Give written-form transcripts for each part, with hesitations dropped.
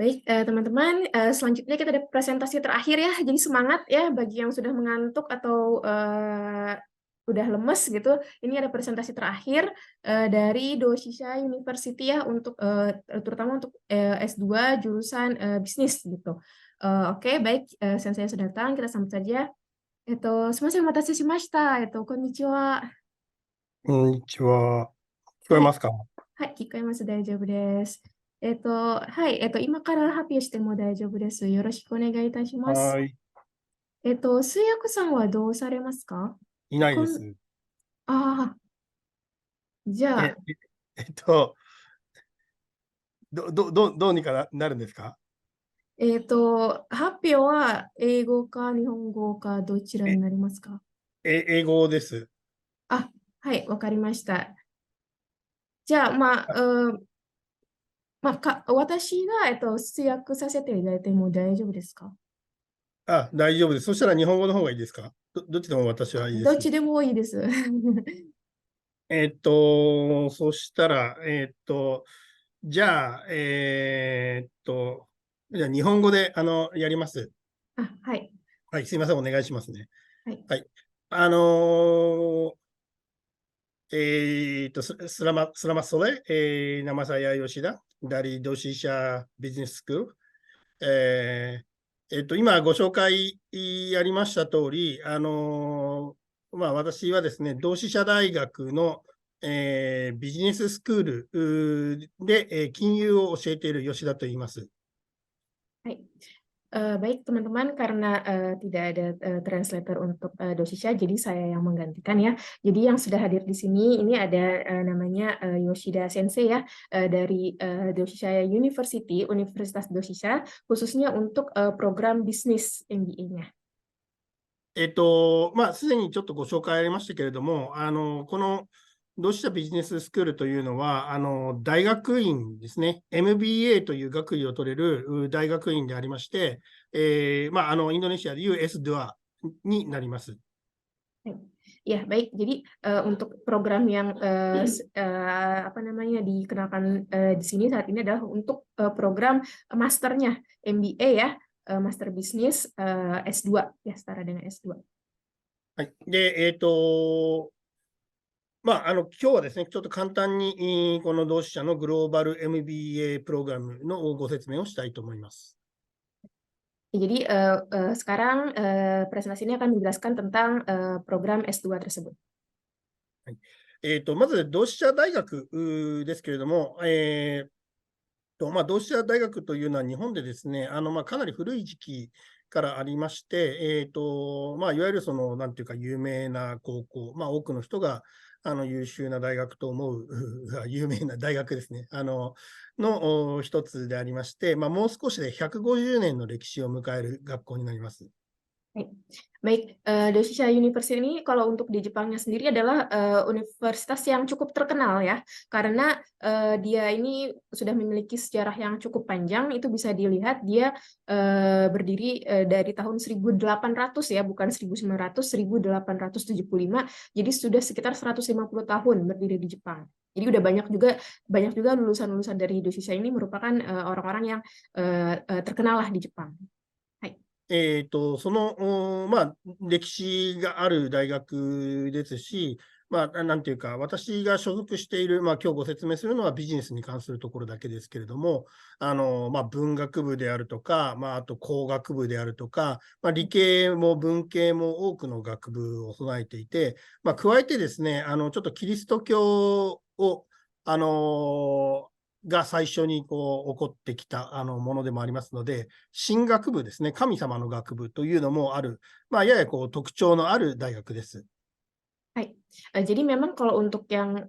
Baik, teman-teman, selanjutnya kita ada presentasi terakhir ya. Jadi semangat ya bagi yang sudah mengantuk atau udah lemes gitu. Ini ada presentasi terakhir dari Doshisha University ya untuk terutama untuk S2 jurusan bisnis gitu. Oke, baik, sensei sudah datang, kita sambut saja. Sumimasen, omatase shimashita. Konnichiwa. こんにちは。聞こえはい。ますか？はい、聞こえます。大丈夫です。はい。今から発表しても大丈夫です。よろしくお願いいたします。はい。通訳さんはどうされますか？いないこん、です。ああ、じゃえ、あ、えっと、どうにかなるんですか？発表は英語か日本語かどちらにえ、なりますか？英語です。あ、はい、わかりました。じゃあ、私が、通訳させていただいても大丈夫ですか？大丈夫です。そしたら日本語の方がいいですか？どっちでも私はいいです。どっちでもいいです。そしたら、じゃあ、じゃあ日本語で、やります。あ、はい。はい、すいません、お願いしますね。はい。はい。あのーSelamat sore, nama saya Yoshida dari Doshisha Business School. 今ご紹介ありました通り、私はですね、同志社大学の、ビジネススクールで、金融を教えている吉田と言います。Hai. Baik teman-teman, karena tidak ada translator untuk Doshisha, jadi saya yang menggantikan ya. Jadi yang sudah hadir di sini ini ada namanya Yoshida Sensei ya, dari Doshisha University, Universitas Doshisha, khususnya untuk program bisnis MBA-nya. すでにちょっとご紹介ありましたけれども、この同志社ビジネススクールというのは、大学院ですね、MBA という学位を取れる大学院でありまして、インドネシアでいう S2 になります。Ya, baik. Jadi untuk program yang apa namanya dikenalkan di sini saat ini adalah untuk program masternya MBA ya, Master Business S2 ya, setara dengan S2. はい。で、今日はですね、ちょっと簡単に、この同志社のグローバル MBA プログラムのご説明をしたいと思います。Jadi sekarang presentasi ini akan menjelaskan tentang program S2 tersebut. はい。まず、同志社大学ですけれども、同志社大学というのは日本でですね、かなり古い時期からありまして、いわゆるなんていうか、有名な高校、多くの人が優秀な大学と思う、有名な大学ですね、の一つでありまして、もう少しで150年の歴史を迎える学校になります。Baik, baik. Doshisha University ini kalau untuk di Jepangnya sendiri adalah universitas yang cukup terkenal ya, karena dia ini sudah memiliki sejarah yang cukup panjang. Itu bisa dilihat dia berdiri dari tahun 1800 ya, bukan 1900, 1875. Jadi sudah sekitar 150 tahun berdiri di Jepang. Jadi udah banyak juga lulusan-lulusan dari Doshisha ini merupakan orang-orang yang terkenal lah di Jepang. 歴史がある大学ですし、なんていうか、私が所属している、今日ご説明するのはビジネスに関するところだけですけれども、文学部であるとか、あと工学部であるとか、理系も文系も多くの学部を備えていて、加えてですね、ちょっとキリスト教を、が最初に起こってきたものでもありますので、神学部ですね、神様の学部というのもある、やや特徴のある大学です。Hai. Jadi memang kalau untuk yang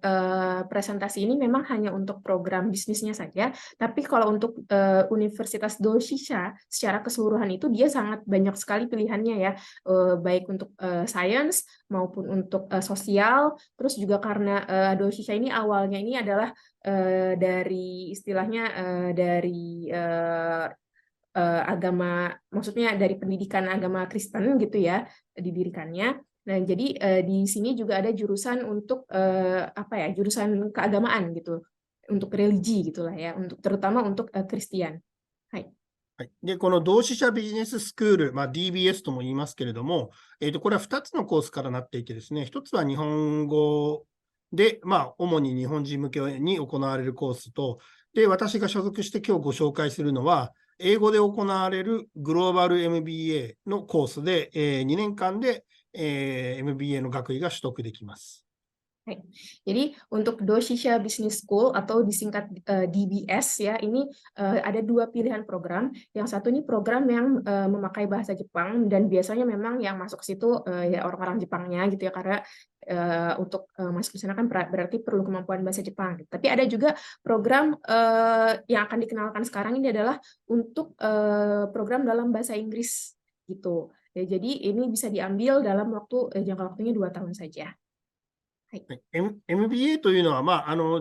presentasi ini memang hanya untuk program bisnisnya saja, tapi kalau untuk Universitas Doshisha secara keseluruhan itu dia sangat banyak sekali pilihannya ya, baik untuk sains maupun untuk sosial, terus juga karena Doshisha ini awalnya ini adalah dari istilahnya dari agama, maksudnya dari pendidikan agama Kristen gitu ya, didirikannya. Nah, jadi di sini juga ada jurusan untuk apa ya, jurusan keagamaan gitu, untuk religi gitulah ya, untuk terutama untuk Kristen. はい。はい。で、この同志社ビジネススクール、DBS とも言いますけれども、これは2つのコースからなっていてですね、1つは日本語で、主に日本人向けに行われるコースと、で、私が所属して今日ご紹介するのは、英語で行われるグローバル MBA のコースで、2年間で、MBA の学位が取得できます。Jadi untuk Doshisha Business School atau disingkat DBS ya, ini ada dua pilihan program. Yang satu ini program yang memakai bahasa Jepang dan biasanya memang yang masuk ke situ ya orang-orang Jepangnya gitu ya, karena untuk masuk ke sana kan berarti perlu kemampuan bahasa Jepang. Tapi ada juga program yang akan dikenalkan sekarang ini adalah untuk program dalam bahasa Inggris gitu. Ya, jadi ini bisa diambil dalam jangka waktunya 2 tahun saja. MBA というのは、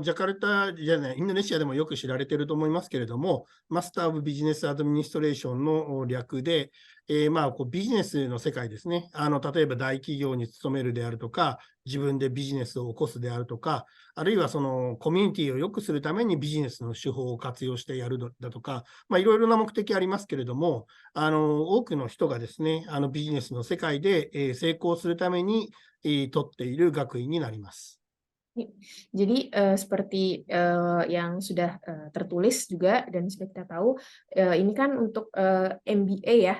ジャカルタじゃない、インドネシアでもよく知られていると思いますけれども、マスター・オブ・ビジネス・アドミニストレーションの略で、ビジネスの世界ですね。例えば大企業に勤めるであるとか、自分でビジネスを起こすであるとか、あるいはそのコミュニティを良くするためにビジネスの手法を活用してやるだとか、いろいろな目的ありますけれども、多くの人がですね、ビジネスの世界で成功するために取っている学位になります。Jadi seperti yang sudah tertulis juga dan sudah kita tahu, ini kan untuk MBA ya,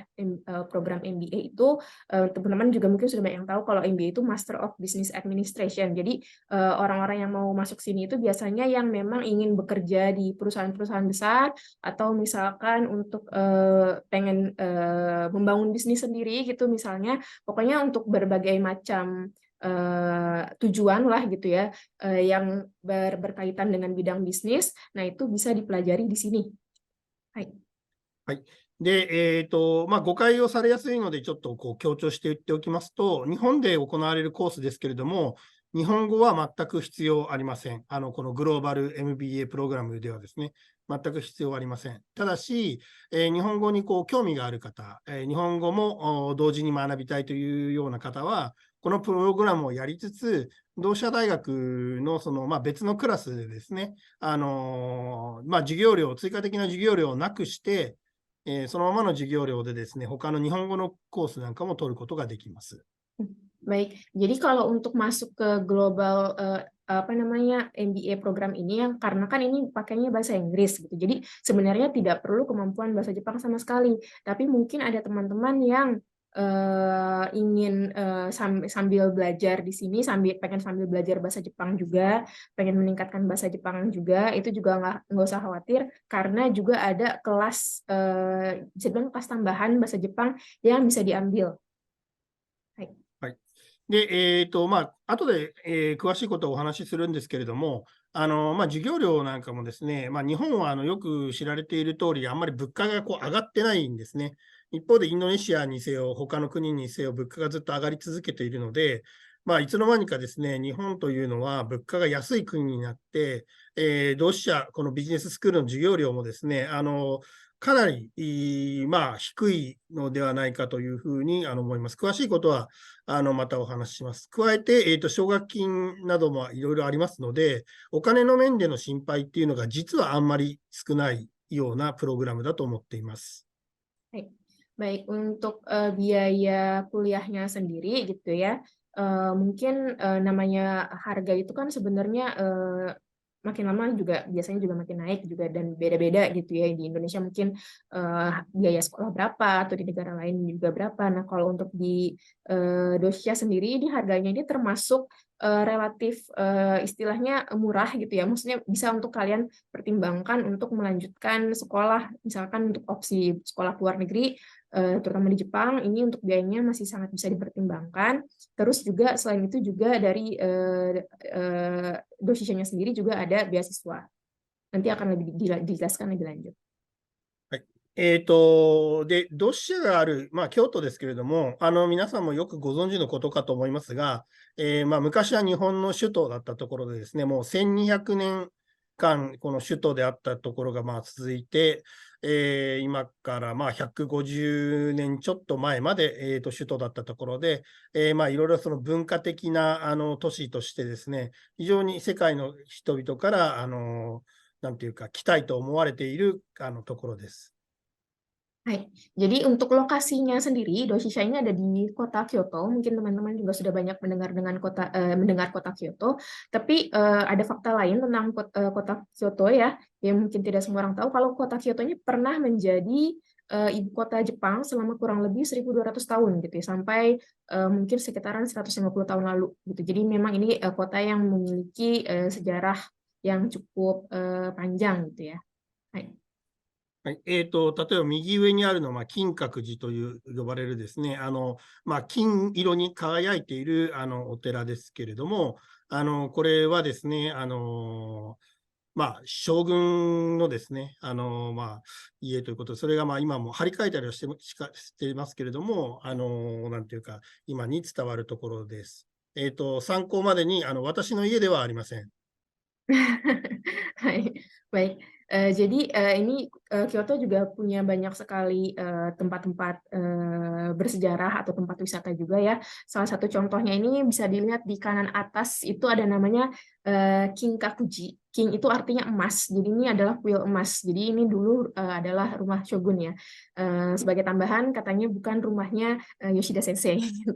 program MBA itu teman-teman juga mungkin sudah banyak yang tahu kalau MBA itu Master of Business Administration. Jadi orang-orang yang mau masuk sini itu biasanya yang memang ingin bekerja di perusahaan-perusahaan besar atau misalkan untuk pengen membangun bisnis sendiri gitu misalnya, pokoknya untuk berbagai macam tujuan lah gitu ya, yang berkaitan dengan bidang bisnis, nah itu bisa dipelajari di sini. Hai. はい。で、誤解をされやすいので、ちょっと強調して言っておきますと、日本で行われるコースですけれども、日本語は全く必要ありません。このグローバル MBA プログラムではですね、全く必要ありません。ただし、日本語に興味がある方、日本語も同時に学びたいというような方は、このプログラムをやりつつ、同志社大学の別のクラスでですね、授業料、追加的な授業料をなくして、そのままの授業料でですね、他の日本語のコースなんかも取ることができます。Baik, jadi kalau untuk masuk ke global MBA program ini yang karena kan ini pakainya bahasa Inggris gitu. Jadi sebenarnya tidak perlu kemampuan bahasa Jepang sama sekali. Tapi mungkin ada teman-teman yang ingin sambil belajar di sini pengen sambil belajar bahasa Jepang juga, pengen meningkatkan bahasa Jepang juga, itu juga nggak usah khawatir karena juga ada kelas bisa bilang kelas tambahan bahasa Jepang yang bisa diambil. で、後で、詳しいことをお話しするんですけれども、授業料なんかもですね、日本はよく知られている通り、あんまり物価が上がってないんですね。一方でインドネシアにせよ、他の国にせよ、物価がずっと上がり続けているので、いつの間にかですね、日本というのは物価が安い国になって、同志社、このビジネススクールの授業料もですね、かなり、低いのではないかというふうに思います。詳しいことはまたお話しします。加えて、奨学金などもいろいろありますので、お金の面での心配っていうのが実はあんまり少ないようなプログラムだと思っています。Baik, untuk biaya kuliahnya sendiri gitu ya, mungkin namanya harga itu kan sebenarnya makin lama juga biasanya juga makin naik juga dan beda-beda gitu ya. Di Indonesia mungkin biaya sekolah berapa atau di negara lain juga berapa. Nah, kalau untuk di Dosia sendiri ini harganya ini termasuk relatif istilahnya murah gitu ya. Maksudnya bisa untuk kalian pertimbangkan untuk melanjutkan sekolah, misalkan untuk opsi sekolah luar negeri terutama di Jepang, ini untuk biayanya masih sangat bisa dipertimbangkan. Terus juga selain itu juga dari dosisnya sendiri juga ada beasiswa. Nanti akan lebih dijelaskan lebih lanjut. で、同志社がある、京都ですけれども、皆さんもよくご存知のことかと思いますが、昔は日本の首都だったところでですね、もう1200年間、この首都であったところが続いて、今から150年ちょっと前まで、首都だったところで、いろいろその文化的な都市としてですね、非常に世界の人々からなんていうか、来たいと思われているところです。Hai. Jadi untuk lokasinya sendiri, Doshisha ini ada di kota Kyoto. Mungkin teman-teman juga sudah banyak mendengar kota Kyoto. Tapi ada fakta lain tentang kota Kyoto ya, yang mungkin tidak semua orang tahu. Kalau kota Kyoto ini pernah menjadi ibu kota Jepang selama kurang lebih 1.200 tahun gitu ya, sampai mungkin sekitaran 150 tahun lalu gitu. Jadi memang ini kota yang memiliki sejarah yang cukup panjang gitu ya. Hai. はい。例えば右上にあるのは、金閣寺という呼ばれるですね、金色に輝いているお寺ですけれども、これはですね、将軍のですね、家ということで、それが今も張り替えたりはしていますけれども、なんていうか、今に伝わるところです。参考までに、私の家ではありません。Hai, baik. Jadi ini Kyoto juga punya banyak sekali tempat-tempat bersejarah atau tempat wisata juga ya. Salah satu contohnya ini bisa dilihat di kanan atas itu ada namanya Kinkakuji. King itu artinya emas. Jadi ini adalah kuil emas. Jadi ini dulu adalah rumah shogun ya. Sebagai tambahan katanya bukan rumahnya Yoshida Sensei. Gitu.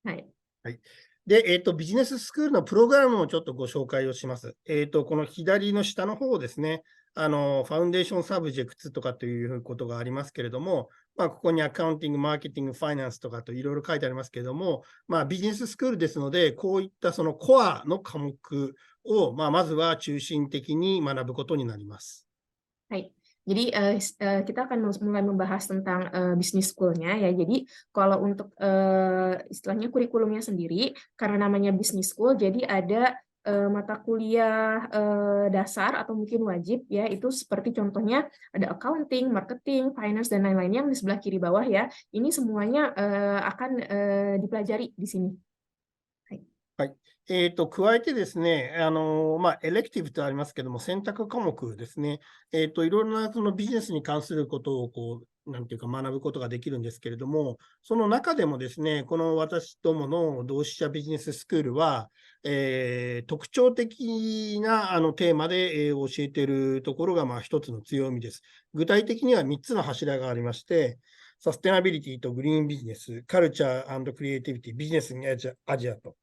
Hai. はい。で、ビジネススクールのプログラムをちょっとご紹介をします。この左の下の方ですね、ファウンデーションサブジェクツとかということがありますけれども、ここにアカウンティング、マーケティング、ファイナンスとかといろいろ書いてありますけれども、ビジネススクールですので、こういったそのコアの科目を、まずは中心的に学ぶことになります。はい。Jadi kita akan mulai membahas tentang bisnis school-nya ya. Jadi kalau untuk istilahnya kurikulumnya sendiri, karena namanya bisnis school, jadi ada mata kuliah dasar atau mungkin wajib ya. Itu seperti contohnya ada accounting, marketing, finance dan lain-lainnya yang di sebelah kiri bawah ya. Ini semuanya akan dipelajari di sini. はい。加えてですね、エレクティブとありますけども、選択科目ですね。いろいろなそのビジネスに関することを、なんていうか学ぶことができるんですけれども、その中でもですね、この私どもの同志社ビジネススクールは、特徴的なテーマで、教えているところが一つの強みです。具体的には3つの柱がありまして、サステナビリティとグリーンビジネス、カルチャー&クリエイティビティ、ビジネスにアジアと。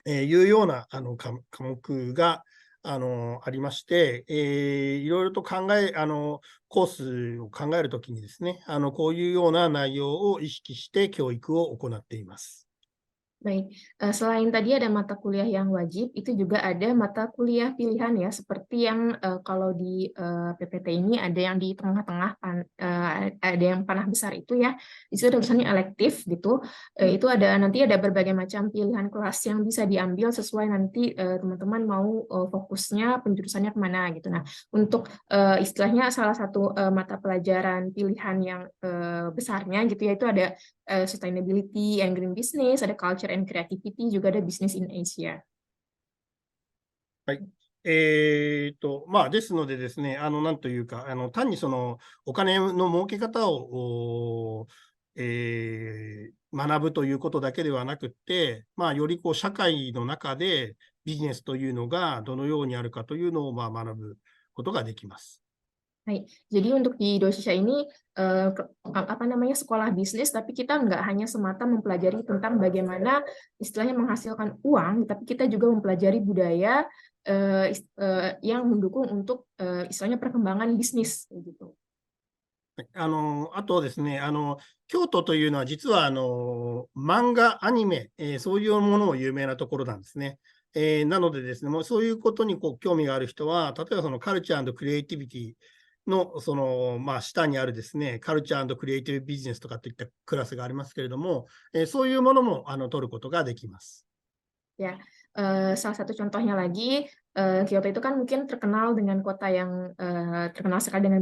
いうような科目がありまして、いろいろとコースを考えるときにですね、こういうような内容を意識して教育を行っています。Baik, selain tadi ada mata kuliah yang wajib, itu juga ada mata kuliah pilihan ya, seperti yang kalau di PPT ini ada yang di tengah-tengah, ada yang panah besar itu ya, itu ada tulisannya elektif gitu, itu nanti ada berbagai macam pilihan kelas yang bisa diambil sesuai nanti teman-teman mau fokusnya penjurusannya kemana gitu. Nah, untuk istilahnya salah satu mata pelajaran pilihan yang besarnya gitu ya, itu ada sustainability and green business, ada culture and creativity, juga ada business in Asia. はい。ですのでですね、なんというか、単にそのお金の儲け方を、学ぶということだけではなくって、より社会の中でビジネスというのがどのようにあるかというのを学ぶことができます。Hai. Jadi untuk di Doshisha ini sekolah bisnis, tapi kita nggak hanya semata mempelajari tentang bagaimana istilahnya menghasilkan uang, tapi kita juga mempelajari budaya yang mendukung untuk istilahnya perkembangan bisnis gitu. あとですね、京都というのは実は漫画、アニメ、そういうものも有名なところなんですね。なのでですね、もうそういうことに興味がある人は、例えばそのカルチャー&クリエイティビティの下にあるですね、カルチャー&クリエイティブビジネスとかといったクラスがありますけれども、そういうものも取ることができます。Ya, salah satu contohnya lagi, Kyoto itu kan mungkin terkenal dengan kota yang terkenal sekali dengan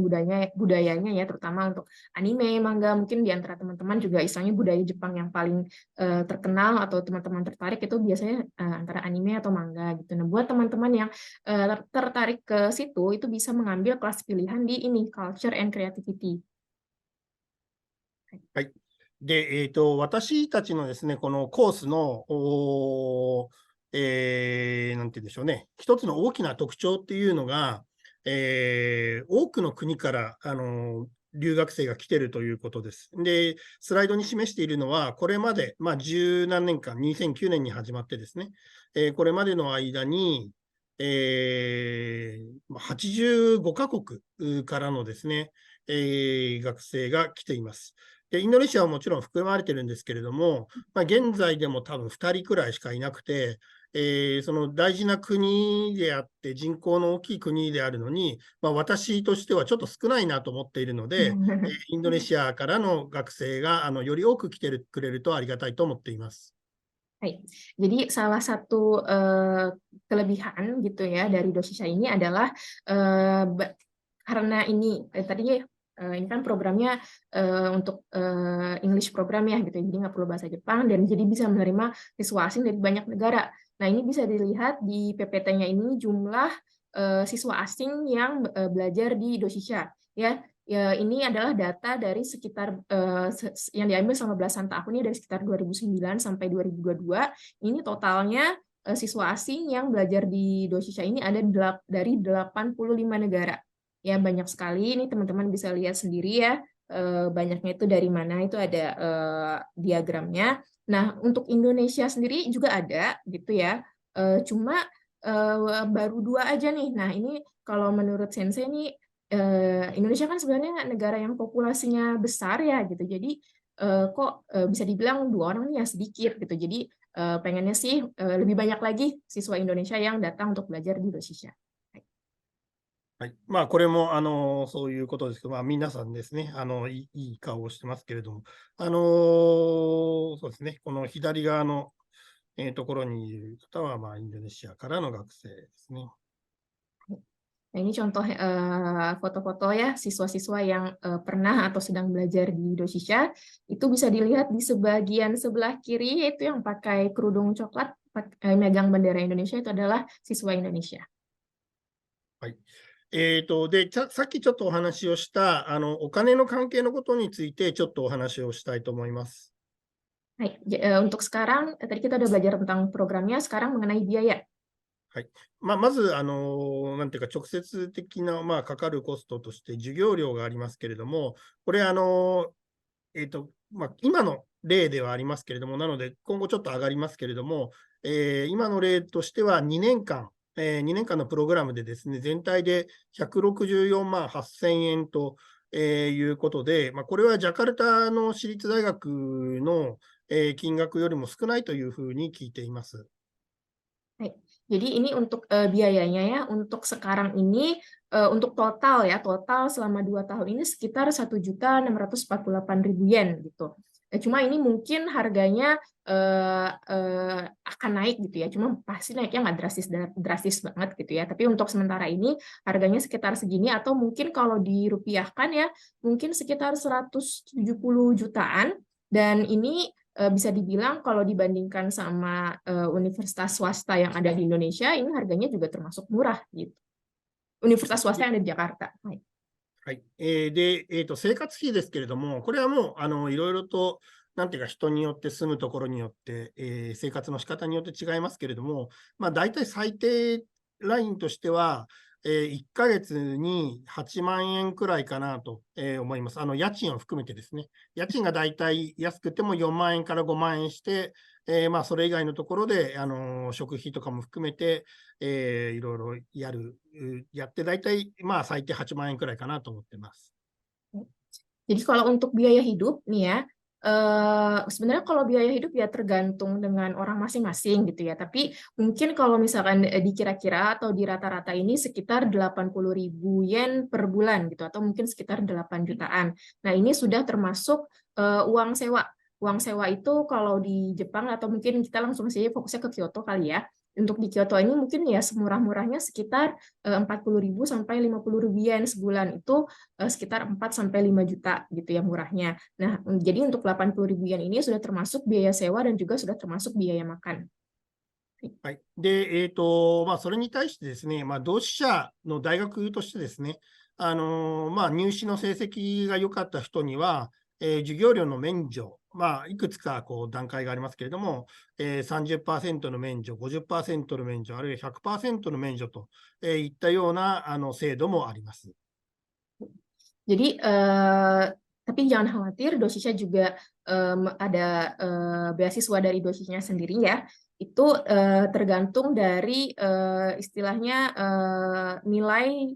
budayanya ya, terutama untuk anime, manga. Mungkin di antara teman-teman juga istilahnya budaya Jepang yang paling terkenal atau teman-teman tertarik itu biasanya antara anime atau manga gitu. Nah, buat teman-teman yang tertarik ke situ, itu bisa mengambil kelas pilihan di ini, Culture and Creativity. はい。で、私たちのですね、このコースの、なんて言うんでしょうね、一つの大きな特徴っていうのが、多くの国から留学生が来ているということです。で、スライドに示しているのは、これまで、十何年間、2009年に始まってですね、これまでの間に、85カ国からのですね、学生が来ています。で、インドネシアはもちろん含まれてるんですけれども、現在でも多分2人くらいしかいなくて、その大事な国であって、人口の大きい国であるのに、私としてはちょっと少ないなと思っているので、インドネシアからの学生がより多く来てくれるとありがたいと思っています。Baik. Jadi salah satu kelebihan gitu ya dari Dosisha ini adalah karena ini tadi ini kan programnya untuk English program ya gitu, jadi nggak perlu bahasa Jepang dan jadi bisa menerima siswa asing dari banyak negara. Nah ini bisa dilihat di PPT-nya ini jumlah siswa asing yang belajar di Dosisha ya. Ya, ini adalah data dari sekitar yang diambil selama belasan tahun ini dari sekitar 2009 sampai 2022. Ini totalnya siswa asing yang belajar di Dosisha ini ada dari 85 negara. Ya, banyak sekali. Ini teman-teman bisa lihat sendiri ya. Banyaknya itu dari mana, itu ada diagramnya. Nah, untuk Indonesia sendiri juga ada gitu ya. Cuma baru 2 aja nih. Nah, ini kalau menurut Sensei nih Indonesia kan sebenarnya negara yang populasinya besar ya gitu. Jadi kok bisa dibilang 2 orang nih ya sedikit gitu. Jadi pengennya sih lebih banyak lagi siswa Indonesia yang datang untuk belajar di Dosisha. はい。これも、そういうことですけど、皆さんですね、いい顔をしてますけれども、そうですね、この左側の、ところにいる方は、インドネシアからの学生ですね。Nah, ini contoh foto-foto ya siswa-siswa yang pernah atau sedang belajar di Dosisha. Itu bisa dilihat di sebagian sebelah kiri, yaitu yang pakai kerudung coklat, megang bendera Indonesia, itu adalah siswa Indonesia. はい。で、さっきちょっとお話をした、お金の関係のことについて、ちょっとお話をしたいと思います。Baik, untuk sekarang, tadi kita udah belajar tentang programnya, sekarang mengenai biaya. はい。まず、なんていうか、直接的な、かかるコストとして、授業料がありますけれども、これ、今の例ではありますけれども、なので、今後ちょっと上がりますけれども、今の例としては2年間、2年間のプログラムでですね、全体で164万8000円ということで、これはジャカルタの私立大学の金額よりも少ないというふうに聞いています。Baik. Jadi ini untuk biayanya ya, untuk sekarang ini, untuk total ya, total selama 2 tahun ini sekitar 1.648.000 yen gitu. Cuma ini mungkin harganya akan naik gitu ya, cuma pasti naiknya nggak drastis banget gitu ya. Tapi untuk sementara ini harganya sekitar segini atau mungkin kalau dirupiahkan ya, mungkin sekitar 170 jutaan dan ini bisa dibilang kalau dibandingkan sama universitas swasta yang ada di Indonesia, ini harganya juga termasuk murah gitu. Universitas swasta yang ada di Jakarta. はい。で、生活費ですけれども、これはもう、いろいろと、なんていうか、人によって住むところによって、生活の仕方によって違いますけれども、大体最低ラインとしては、1ヶ月に8万円くらいかなと思います。家賃を含めてですね。家賃が大体安くても4万円から5万円して、それ以外のところで、食費とかも含めて、いろいろやって大体、最低8万円くらいかなと思ってます。Jadi kalau untuk biaya hidup nih ya, sebenarnya kalau biaya hidup ya tergantung dengan orang masing-masing gitu ya. Tapi mungkin kalau misalkan dikira-kira atau di rata-rata ini sekitar 80.000 yen per bulan gitu, atau mungkin sekitar 8 jutaan. Nah ini sudah termasuk uang sewa. Uang sewa itu kalau di Jepang atau mungkin kita langsung saja fokusnya ke Kyoto kali ya. Untuk di Kyoto ini mungkin ya semurah-murahnya sekitar 40.000 sampai 50.000 yen sebulan, itu sekitar 4 sampai 5 juta gitu ya murahnya. Nah, jadi untuk 80.000 yen ini sudah termasuk biaya sewa dan juga sudah termasuk biaya makan. はい。で、それに対してですね、同志社の大学としてですね、入試の成績が良かった人には、授業料の免除いくつかこう段階がありますけれども、30% の免除、50% の免除、あるいは100% の免除といったような制度もあります。Jadi, tapi jangan khawatir, dosisnya juga ada beasiswa dari dosisnya sendiri ya. Itu tergantung dari istilahnya nilai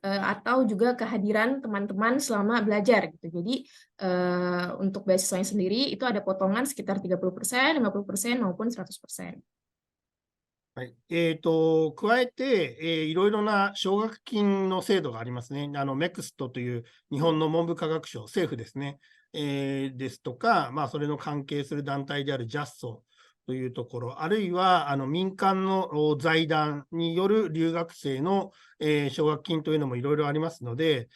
atau juga kehadiran teman-teman selama belajar gitu. Jadi untuk beasiswanya sendiri itu ada potongan sekitar 30%, 50% maupun 100%. はい。加えて、いろいろな奨学金の制度がありますね。メクストという日本の文部科学省、政府ですね。ですとか、それの関係する団体であるジャスソというところ、あるいは民間の財団による留学生の奨学金というのもいろいろありますので、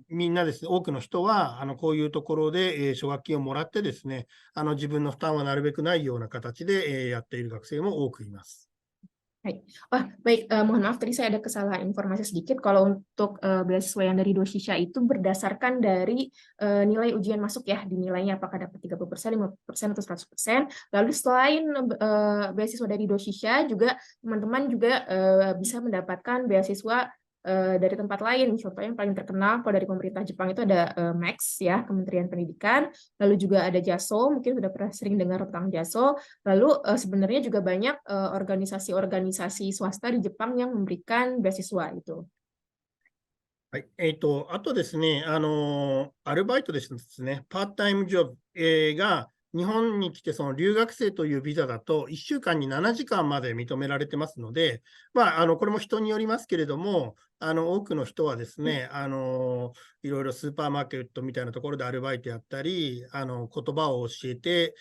みんなですね、多くの人はこういうところで奨学金をもらってですね、自分の負担はなるべくないような形でやっている学生も多くいます。Baik. Baik, mohon maaf tadi saya ada kesalahan informasi sedikit. Kalau untuk beasiswa yang dari Dosisha itu berdasarkan dari nilai ujian masuk ya, dinilainya apakah dapat 30%, 50% atau 100%. Lalu selain beasiswa dari Dosisha juga teman-teman juga bisa mendapatkan beasiswa dari tempat lain. Contohnya yang paling terkenal kalau dari pemerintah Jepang itu ada Max ya, Kementerian Pendidikan. Lalu juga ada JASO, mungkin sudah pernah sering dengar tentang JASO. Lalu sebenarnya juga banyak organisasi-organisasi swasta di Jepang yang memberikan beasiswa itu. はい。あとですね、アルバイトですね、パートタイムジョブ、が日本に来てその留学生というビザだと1週間に7時間まで認められてますので、これも人によりますけれども、多くの人はですね、いろいろスーパーマーケットみたいなところでアルバイトやったり、言葉を教えて、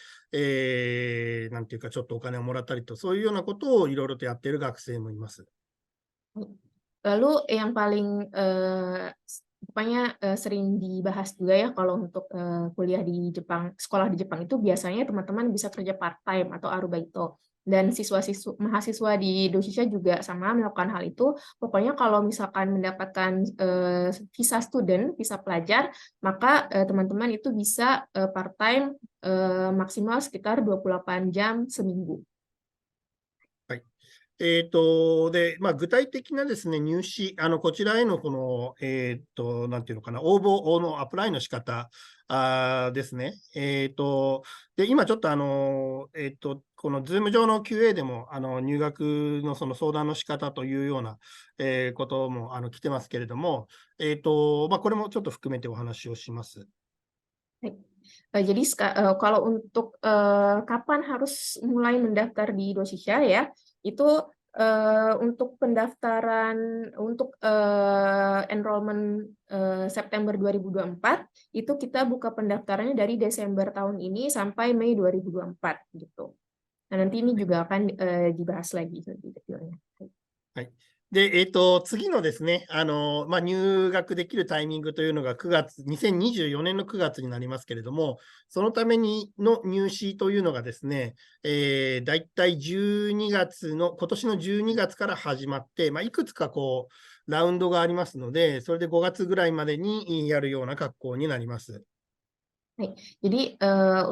なんていうかちょっとお金をもらったりと、そういうようなことをいろいろとやっている学生もいます。Lalu yang paling pokoknya sering dibahas juga ya kalau untuk kuliah di Jepang, sekolah di Jepang itu biasanya teman-teman bisa kerja part-time atau arubaito. Dan mahasiswa di Dosisha juga sama melakukan hal itu. Pokoknya kalau misalkan mendapatkan visa student, visa pelajar, maka teman-teman itu bisa part-time maksimal sekitar 28 jam seminggu. はい。具体的なですね、入試、こちらへのこの、なんていうのかな、応募のアプライの仕方ですね。今ちょっとこの Zoom 上の QA でも、入学のその相談の仕方というような、ことも来てますけれども、これもちょっと含めてお話をします。Jadi kalau untuk kapan harus mulai mendaftar di Dosisha ya, itu untuk pendaftaran untuk enrollment September 2024 itu kita buka pendaftarannya dari Desember tahun ini sampai Mei 2024 gitu. Nah, nanti ini juga akan dibahas lagi lebih detailnya. はい。で、次のですね、入学できるタイミングというのが2024年の9月になりますけれども、そのためにの入試というのがですね、だいたい今年の12月から始まって、いくつかこう、ラウンドがありますので、それで5月ぐらいまでにやるような格好になります。Jadi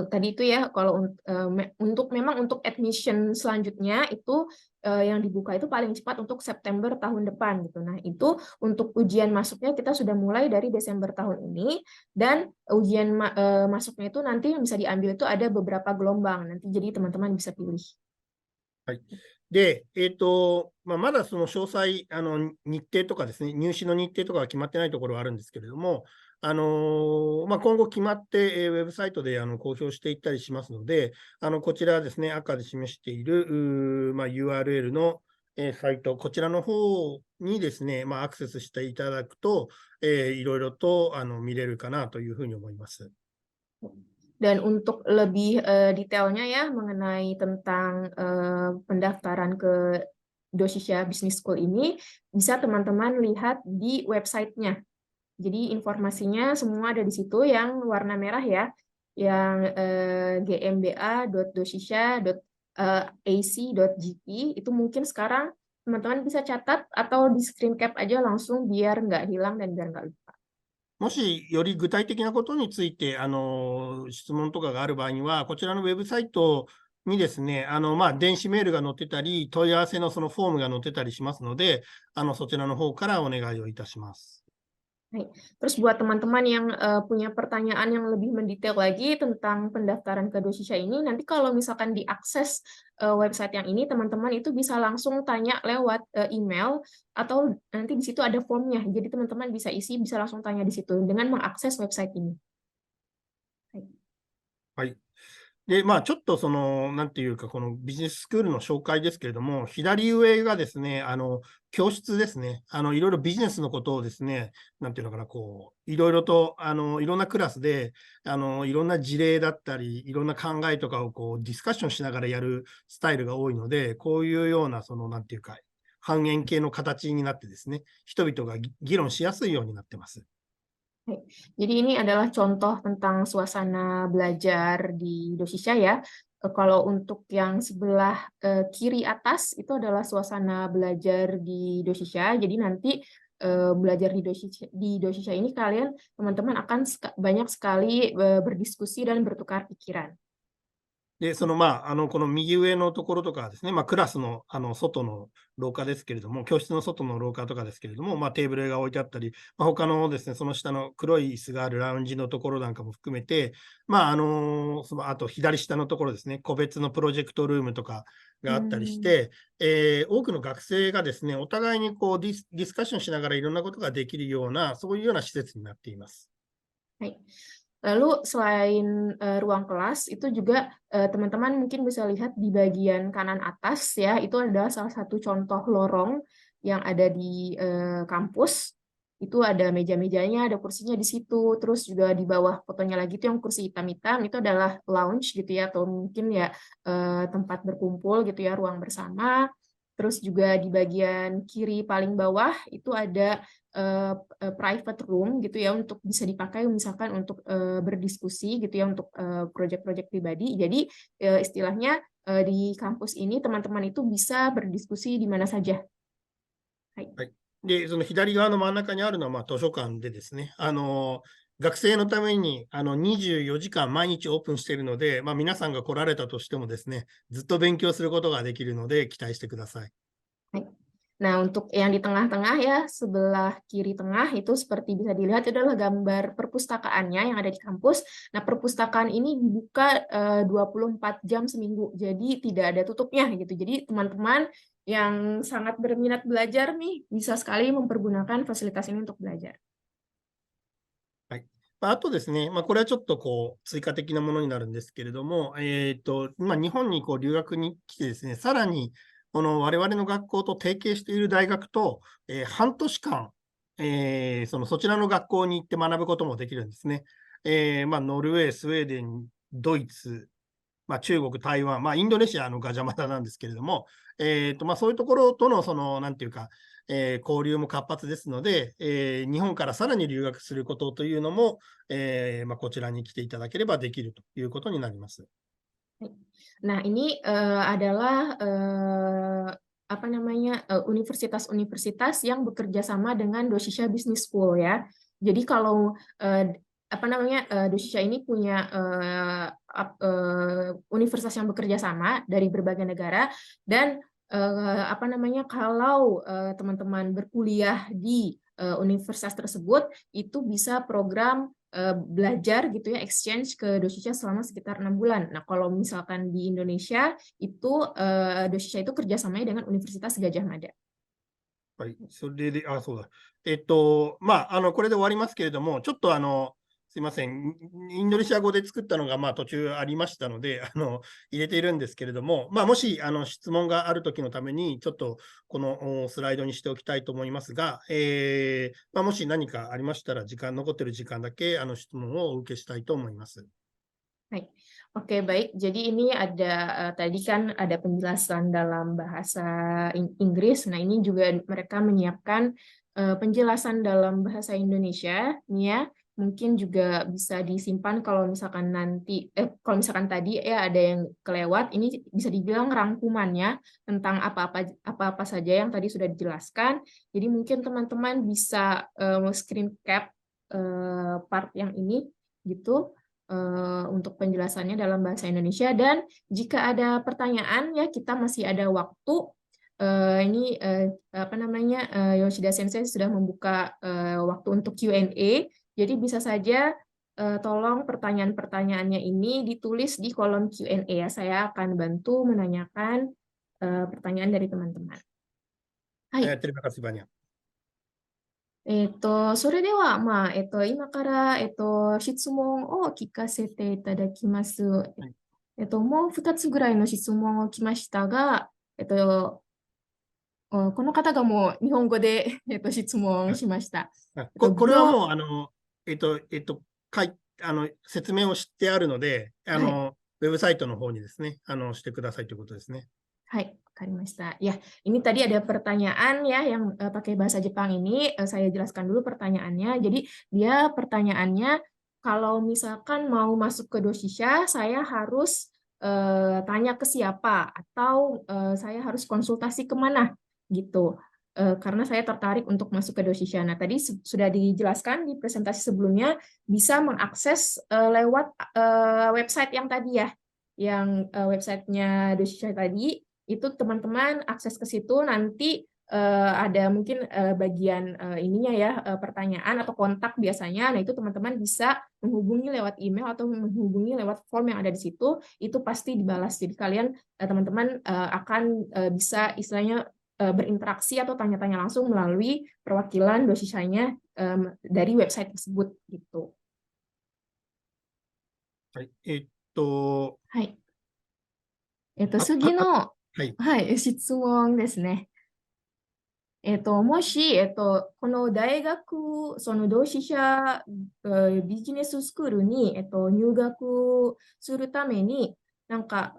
tadi itu ya kalau memang untuk admission selanjutnya itu yang dibuka itu paling cepat untuk September tahun depan gitu. Nah, itu untuk ujian masuknya kita sudah mulai dari Desember tahun ini dan ujian masuknya itu nanti bisa diambil itu ada beberapa gelombang. Nanti jadi teman-teman bisa pilih. はい。で、まだその詳細、日程とかですね、入試の日程とかは決まってないところはあるんですけれども、今後決まって、ウェブサイトで公表していったりしますので、こちらですね、赤で示している、URL の、サイト、こちらの方にですね、アクセスしていただくと、いろいろと見れるかなというふうに思います。Dan untuk lebih detailnya ya mengenai tentang pendaftaran ke Dosisha Business School ini, bisa teman-teman lihat di websitenya. Jadi informasinya semua ada di situ yang warna merah ya, yang gmba.dosisha.ac.jp itu mungkin sekarang teman-teman bisa catat atau di screen cap aja langsung biar nggak hilang dan biar nggak lupa. もしより具体的なことについて、質問とかがある場合には、こちらのウェブサイトにですね、電子メールが載ってたり、問い合わせのそのフォームが載ってたりしますので、そちらの方からお願いをいたします。Baik. Terus buat teman-teman yang punya pertanyaan yang lebih mendetail lagi tentang pendaftaran ke Dosisha ini, nanti kalau misalkan diakses website yang ini, teman-teman itu bisa langsung tanya lewat email atau nanti di situ ada formnya. Jadi teman-teman bisa isi, bisa langsung tanya di situ dengan mengakses website ini. Baik. はい。で、ちょっとなんていうか、このビジネススクールの紹介ですけれども、左上がですね、教室ですね。いろいろビジネスのことをですね、なんていうのかな、いろいろと、いろんなクラスで、いろんな事例だったり、いろんな考えとかをディスカッションしながらやるスタイルが多いので、こういうような、なんていうか、半円形の形になってですね、人々が議論しやすいようになってます。Jadi ini adalah contoh tentang suasana belajar di Dosisha ya. Kalau untuk yang sebelah kiri atas itu adalah suasana belajar di Dosisha. Jadi nanti belajar di Dosisha ini kalian teman-teman akan banyak sekali berdiskusi dan bertukar pikiran. で、この右上のところとかはですね、クラスの、外の廊下ですけれども、教室の外の廊下とかですけれども、テーブルが置いてあったり、他のですね、その下の黒い椅子があるラウンジのところなんかも含めて、あと左下のところですね、個別のプロジェクトルームとかがあったりして、多くの学生がですね、お互いにディスカッションしながらいろんなことができるような、そういうような施設になっています。はい。Lalu selain ruang kelas, itu juga teman-teman mungkin bisa lihat di bagian kanan atas ya, itu adalah salah satu contoh lorong yang ada di kampus. Itu ada meja-mejanya, ada kursinya di situ. Terus juga di bawah fotonya lagi itu yang kursi hitam-hitam, itu adalah lounge gitu ya, atau mungkin ya tempat berkumpul gitu ya, ruang bersama. Terus juga di bagian kiri paling bawah itu ada private room gitu ya untuk bisa dipakai misalkan untuk berdiskusi gitu ya untuk proyek-proyek pribadi. Jadi istilahnya di kampus ini teman-teman itu bisa berdiskusi di mana saja. はい。で、その左側の真ん中にあるのは図書館でですね、学生のために24時間毎日オープンしているので、皆さんが来られたとしてもですね、ずっと勉強することができるので期待してください。Nah, untuk yang di tengah-tengah ya, sebelah kiri tengah itu seperti bisa dilihat itu adalah gambar perpustakaannya yang ada di kampus. Nah, perpustakaan ini dibuka 24 jam seminggu, jadi tidak ada tutupnya gitu. Jadi teman-teman yang sangat berminat belajar nih, bisa sekali mempergunakan fasilitas ini untuk belajar. はい。あとですね、これはちょっと追加的なものになるんですけれども、日本に留学に来てですね、さらにこの我々の学校と提携している大学と、半年間、そちらの学校に行って学ぶこともできるんですね。ノルウェー、スウェーデン、ドイツ、中国、台湾、インドネシアのガジャマタなんですけれども、そういうところとのなんていうか、交流も活発ですので、日本からさらに留学することというのも、こちらに来ていただければできるということになります。Nah, ini adalah apa namanya universitas-universitas yang bekerja sama dengan Dosisha Business School ya. Jadi kalau apa namanya Dosisha ini punya universitas yang bekerja sama dari berbagai negara dan apa namanya kalau teman-teman berkuliah di universitas tersebut itu bisa program belajar gitu ya exchange ke Dosisha selama sekitar 6 bulan. Nah, kalau misalkan di Indonesia itu Dosisha itu kerjasamanya dengan Universitas Gajah Mada. はい、それで、そうだ。これで終わりますけれども、ちょっとすいません、インドネシア語で作ったのが途中ありましたので、入れているんですけれども、もし質問があるときのために、ちょっとこのスライドにしておきたいと思いますが、もし何かありましたら、残っている時間だけ質問をお受けしたいと思います。Baik. Oke, baik. Jadi ini ada tadi kan ada penjelasan dalam bahasa Inggris. Nah, ini juga mereka menyiapkan penjelasan dalam bahasa Indonesia, nih ya. Mungkin juga bisa disimpan kalau misalkan nanti kalau misalkan tadi ya ada yang kelewat, ini bisa dibilang rangkumannya tentang apa-apa saja yang tadi sudah dijelaskan. Jadi mungkin teman-teman bisa screen cap part yang ini gitu untuk penjelasannya dalam bahasa Indonesia. Dan jika ada pertanyaan ya kita masih ada waktu. Ini apa namanya Yoshida Sensei sudah membuka waktu untuk Q&A. Jadi bisa saja tolong pertanyaan-pertanyaannya ini ditulis di kolom Q&A ya. Saya akan bantu menanyakan pertanyaan dari teman-teman. Hai. Terima kasih banyak. それでは、今から、質問を聞かせていただきます。はい。もう2つぐらいの質問を来ましたが、この方がもう日本語で、質問しました。これはもう、説明をしてあるので、はいウェブサイトの方にですね、してくださいということですね。Hai, Karimashita. Ya, ini tadi ada pertanyaan ya yang pakai bahasa Jepang ini. Saya jelaskan dulu pertanyaannya. Jadi dia pertanyaannya, kalau misalkan mau masuk ke Doshisha, saya harus tanya ke siapa atau saya harus konsultasi kemana gitu. Karena saya tertarik untuk masuk ke Doshisha. Nah, tadi sudah dijelaskan di presentasi sebelumnya, bisa mengakses lewat website yang tadi ya, yang websitenya Doshisha tadi. Itu teman-teman akses ke situ nanti ada mungkin bagian ininya ya pertanyaan atau kontak biasanya. Nah itu teman-teman bisa menghubungi lewat email atau menghubungi lewat form yang ada di situ. Itu pasti dibalas. Jadi kalian teman-teman akan bisa istilahnya berinteraksi atau tanya-tanya langsung melalui perwakilan dosisanya dari website tersebut gitu. はい。はい。次のはい。はい、質問ですね。もし、この大学、その同志社ビジネススクールに、入学するために、なんか、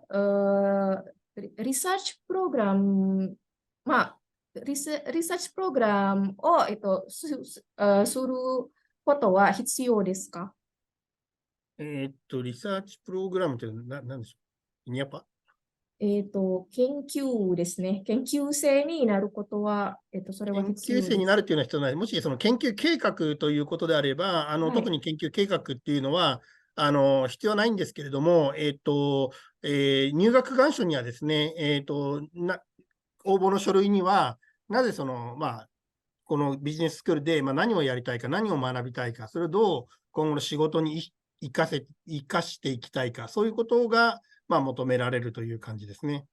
リサーチプログラム、リサーチプログラムを、することは必要ですか？リサーチプログラムって何でしょう？ニャパ？研究ですね。研究生になることは、それは研必要です。究生になるっていうのは必要ない。もしその研究計画ということであれば、特に研究計画っていうのは、必要ないんですけれども、入学願書にはですね、応募の書類には、なぜその、このビジネススクールで何をやりたいか、何を学びたいか、それをどう今後の仕事に生かしていきたいか、そういうことが、求められるという感じですね。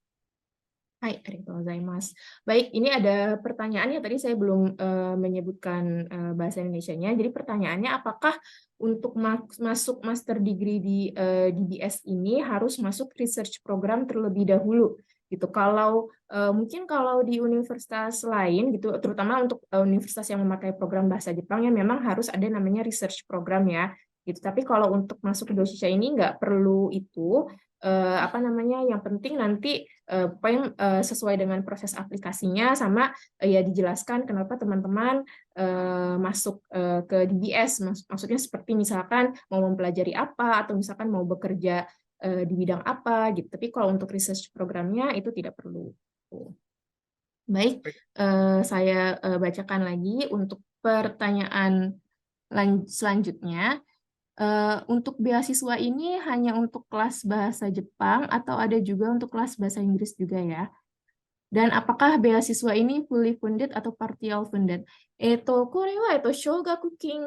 Hai, gozaimasu. Baik, ini ada pertanyaannya. Tadi saya belum menyebutkan bahasa Indonesianya. Jadi pertanyaannya, apakah untuk masuk master degree di DBS ini harus masuk research program terlebih dahulu? Gitu. Kalau mungkin kalau di universitas lain, gitu, terutama untuk universitas yang memakai program bahasa Jepang, ya memang harus ada namanya research program ya. Gitu. Tapi kalau untuk masuk ke Doshisha ini nggak perlu itu. Apa namanya? Yang penting nanti pokoknya sesuai dengan proses aplikasinya sama ya dijelaskan kenapa teman-teman masuk ke DBS. Maksudnya seperti misalkan mau mempelajari apa atau misalkan mau bekerja di bidang apa gitu. Tapi kalau untuk research programnya itu tidak perlu. Baik, saya bacakan lagi untuk pertanyaan selanjutnya. Untuk beasiswa ini hanya untuk kelas bahasa Jepang atau ada juga untuk kelas bahasa Inggris juga ya? Dan apakah beasiswa ini fully funded atau partial funded? これは、奨学金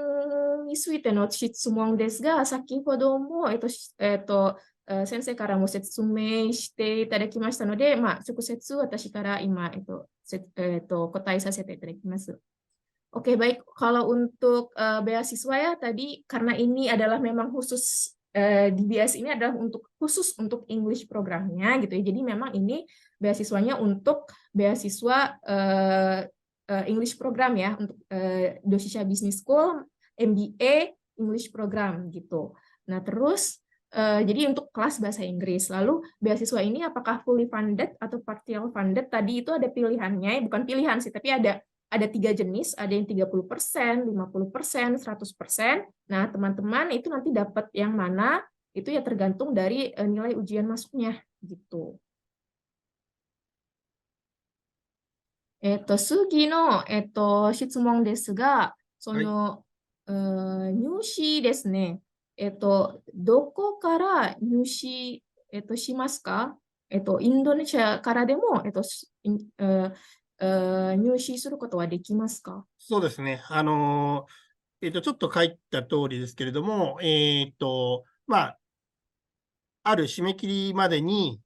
についての質問ですが、先ほども、先生からも説明していただきましたので、直接私から今、答えさせていただきます。Oke, baik. Kalau untuk beasiswa ya tadi karena ini adalah memang khusus DBS ini adalah khusus untuk English programnya gitu ya. Jadi memang ini beasiswanya untuk beasiswa English program ya untuk Doshisha Business School MBA English program gitu. Nah, terus jadi untuk kelas bahasa Inggris. Lalu beasiswa ini apakah fully funded atau partial funded? Tadi itu ada pilihannya, bukan pilihan sih, tapi ada 3 jenis, ada yang 30%, 50%, 100%. Nah, teman-teman itu nanti dapat yang mana, itu ya tergantung dari nilai ujian masuknya, gitu. 次の、質問ですが、はい。入試ですね。どこから入試、しますか？インドネシアからでも、入試することはできますか？そうですね。ちょっと書いた通りですけれども、まあ、ある締め切りまでに、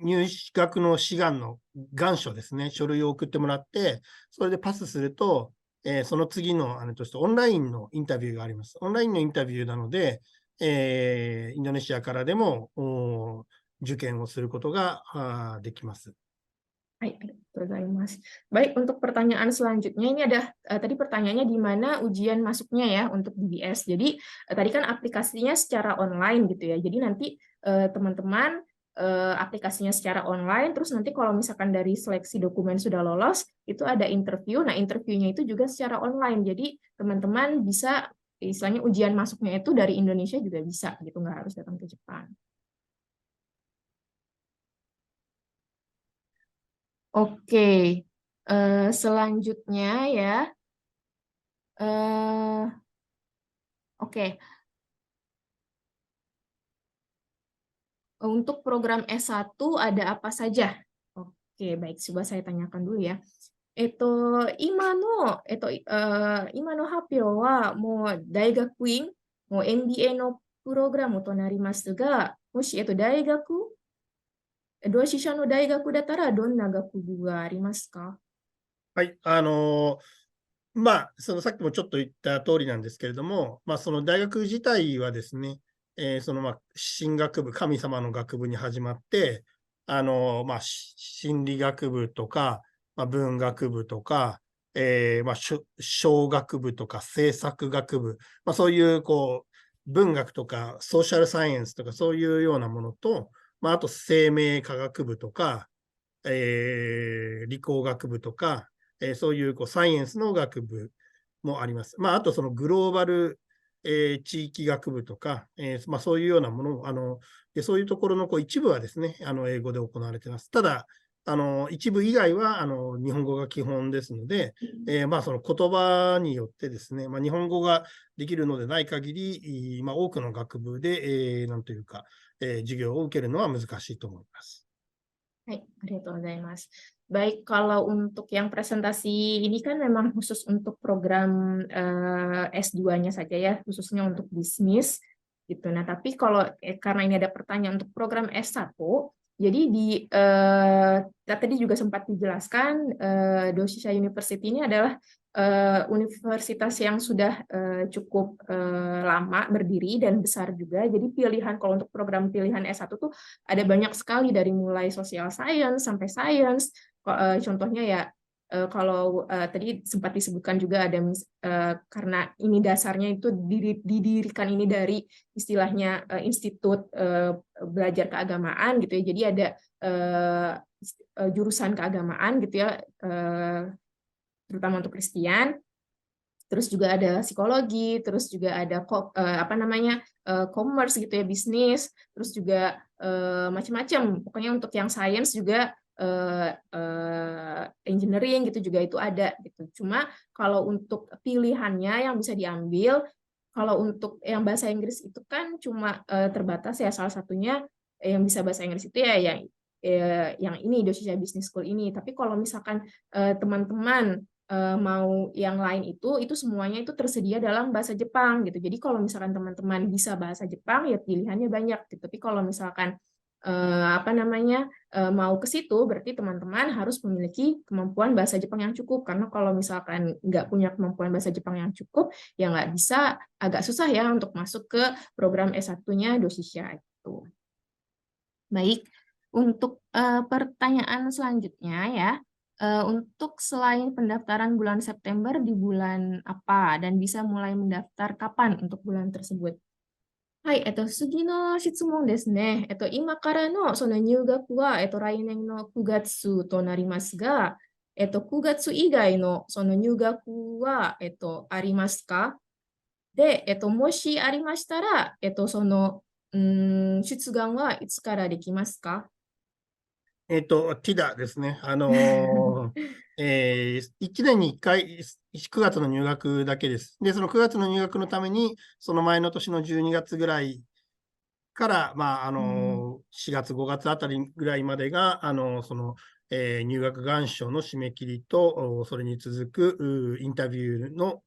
入学の志願の願書ですね、書類を送ってもらって、それでパスすると、その次のとしてオンラインのインタビューがあります。オンラインのインタビューなので、インドネシアからでも受験をすることができます。Baik, Mas. Baik, untuk pertanyaan selanjutnya ini ada tadi pertanyaannya di mana ujian masuknya ya untuk DBS. Jadi tadi kan aplikasinya secara online gitu ya. Jadi nanti teman-teman aplikasinya secara online, terus nanti kalau misalkan dari seleksi dokumen sudah lolos, itu ada interview. Nah, interviewnya itu juga secara online. Jadi teman-teman bisa istilahnya ujian masuknya itu dari Indonesia juga bisa gitu, nggak harus datang ke Jepang. Oke, selanjutnya ya, eh, oke, untuk program S1 ada apa saja? Oke, baik, coba saya tanyakan dulu ya. 今の発表はもう大学院、もう MBA のプログラムとなりますが、もし、同志社の大学だったらどんな学部がありますか？はい。そのさっきもちょっと言った通りなんですけれども、その大学自体はですね、神学部、神様の学部に始まって、心理学部とか、文学部とか、小学部とか政策学部、そういうこう文学とかソーシャルサイエンスとかそういうようなものと、あと生命科学部とか、理工学部とか、そういうこうサイエンスの学部もあります。あとそのグローバル、地域学部とか、そういうようなものでそういうところのこう一部はですね、英語で行われています。ただ、一部以外は日本語が基本ですので、その言葉によってですね、日本語ができるのでない限り、多くの学部で、なんというか、授業を受けるのは難しいと思います。Baik, Mas. Baik, kalau untuk yang presentasi ini kan memang khusus untuk program S2-nya saja ya, khususnya untuk bisnis gitu. Nah, tapi kalau karena ini ada pertanyaan untuk program S1, jadi tadi juga sempat dijelaskan Doshisha University ini adalah universitas yang sudah cukup lama berdiri dan besar juga. Jadi pilihan kalau untuk program pilihan S1 tuh ada banyak sekali dari mulai social science sampai science. Contohnya ya kalau tadi sempat disebutkan juga ada karena ini dasarnya itu didirikan ini dari istilahnya institut belajar keagamaan gitu ya. Jadi ada jurusan keagamaan gitu ya, terutama untuk Kristen. Terus juga ada psikologi, terus juga ada commerce gitu ya, bisnis, terus juga macam-macam. Pokoknya untuk yang science juga engineering gitu juga itu ada gitu. Cuma kalau untuk pilihannya yang bisa diambil, kalau untuk yang bahasa Inggris itu kan cuma terbatas ya, salah satunya yang bisa bahasa Inggris itu ya yang ini Doshisha Business School ini. Tapi kalau misalkan teman-teman mau yang lain itu semuanya itu tersedia dalam bahasa Jepang gitu. Jadi kalau misalkan teman-teman bisa bahasa Jepang ya pilihannya banyak gitu. Tapi kalau misalkan mau ke situ berarti teman-teman harus memiliki kemampuan bahasa Jepang yang cukup, karena kalau misalkan nggak punya kemampuan bahasa Jepang yang cukup ya nggak bisa, agak susah ya untuk masuk ke program S1-nya Doshisha itu. Baik, untuk pertanyaan selanjutnya ya. Untuk selain pendaftaran bulan September, di bulan apa dan bisa mulai mendaftar kapan untuk bulan tersebut? はい、次の質問ですね。今からのその入学は、来年の9月となりますが、9月以外のその入学は、ありますか？で、もしありましたら、出願はいつからできますか？ティダですね。1年に1回、9月の入学だけです。で、その9月の入学のために、その前の年の12月ぐらいから、4月、5月あたりぐらいまでが、入学願書の締め切りと、それに続くインタビューの、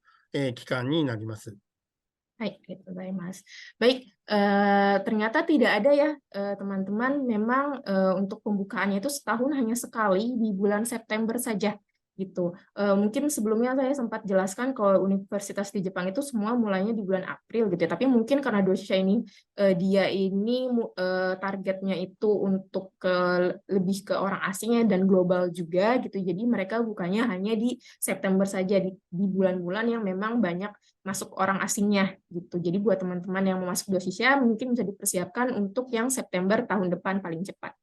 期間になります。Baik, gitu, Mas. Baik, ternyata tidak ada ya, teman-teman, memang untuk pembukaannya itu setahun hanya sekali di bulan September saja, gitu. Mungkin sebelumnya saya sempat jelaskan kalau universitas di Jepang itu semua mulainya di bulan April, gitu ya. Tapi mungkin karena Dosha ini, dia ini targetnya itu untuk lebih ke orang asingnya dan global juga, gitu. Jadi mereka bukanya hanya di September saja, di bulan-bulan yang memang banyak masuk orang asingnya gitu. Jadi buat teman-teman yang mau masuk Doshisha mungkin bisa dipersiapkan untuk yang September tahun depan paling cepat.